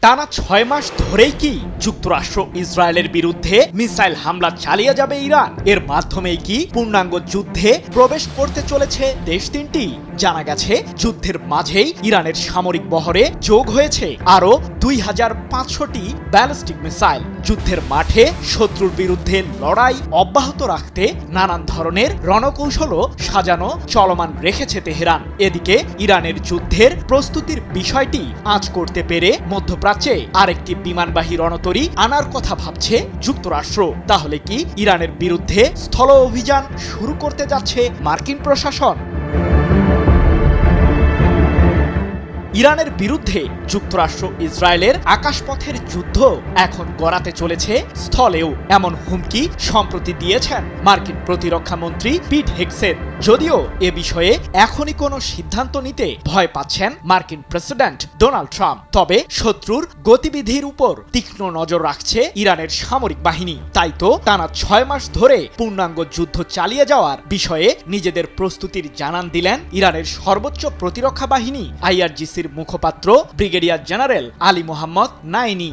টানা ৬ মাস ধরেই কি যুক্তরাষ্ট্র ইসরায়েলের বিরুদ্ধে মিসাইল হামলা চালিয়ে যাবে ইরান? এর মাধ্যমেই কি পূর্ণাঙ্গ যুদ্ধে প্রবেশ করতে চলেছে দেশ তিনটি? জানা গেছে যুদ্ধের মাঝেই ইরানের সামরিক বহরে যোগ হয়েছে আরও ২৫০০টি ব্যালিস্টিক মিসাইল। যুদ্ধের মাঠে শত্রুর বিরুদ্ধে লড়াই অব্যাহত রাখতে নানান ধরনের রণকৌশলও সাজানো চলমান রেখেছে তেহরান। এদিকে ইরানের যুদ্ধের প্রস্তুতির বিষয়টি আঁচ করতে পেরে মধ্যপ্রাচ্যে আরেকটি বিমানবাহী রণতরী আনার কথা ভাবছে যুক্তরাষ্ট্র। তাহলে কি ইরানের বিরুদ্ধে স্থল অভিযান শুরু করতে যাচ্ছে মার্কিন প্রশাসন? ইরানের বিরুদ্ধে যুক্তরাষ্ট্র ইসরায়েলের আকাশপথের যুদ্ধ এখন গড়াতে চলেছে স্থলেও, এমন হুমকি সম্প্রতি দিয়েছেন মার্কিন প্রতিরক্ষা মন্ত্রী পিট হেগসেথ। যদিও এ বিষয়ে এখনই কোনো সিদ্ধান্ত নিতে ভয় পাচ্ছেন মার্কিন প্রেসিডেন্ট ডোনাল্ড ট্রাম্প, তবে শত্রুর গতিবিধির উপর তীক্ষ্ণ নজর রাখছে ইরানের সামরিক বাহিনী। তাই তো টানা ৬ মাস ধরে পূর্ণাঙ্গ যুদ্ধ চালিয়ে যাওয়ার বিষয়ে নিজেদের প্রস্তুতির জানান দিলেন ইরানের সর্বোচ্চ প্রতিরক্ষা বাহিনী IRGC মুখপাত্র ব্রিগেডিয়ার জেনারেল আলী মোহাম্মদ নাইনি।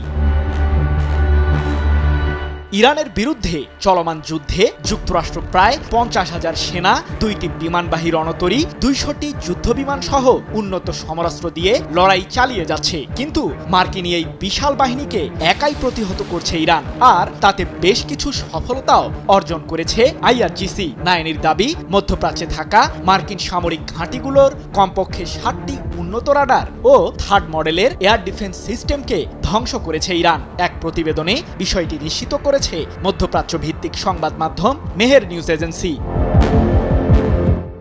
ইরানের বিরুদ্ধে চলমান যুদ্ধে যুক্তরাষ্ট্র প্রায় ৫০,০০০ সেনা, ২টি বিমানবাহী রণতরী, ২০০টি যুদ্ধবিমান সহ উন্নত সমরাস্ত্র দিয়ে লড়াই চালিয়ে যাচ্ছে। কিন্তু মার্কিন এই বিশাল বাহিনীকে একাই প্রতিহত করছে ইরান, আর তাতে বেশ কিছু সফলতাও অর্জন করেছে IRGC। নাইনির দাবি, মধ্যপ্রাচ্যে থাকা মার্কিন সামরিক ঘাঁটিগুলোর কমপক্ষে ৭টি উন্নত রাডার ও থার্ড মডেলের এয়ার ডিফেন্স সিস্টেমকে ধ্বংস করেছে ইরান। এক প্রতিবেদনে বিষয়টি নিশ্চিত করেছে মধ্যপ্রাচ্য ভিত্তিক সংবাদ মাধ্যম মেহের নিউজ এজেন্সি।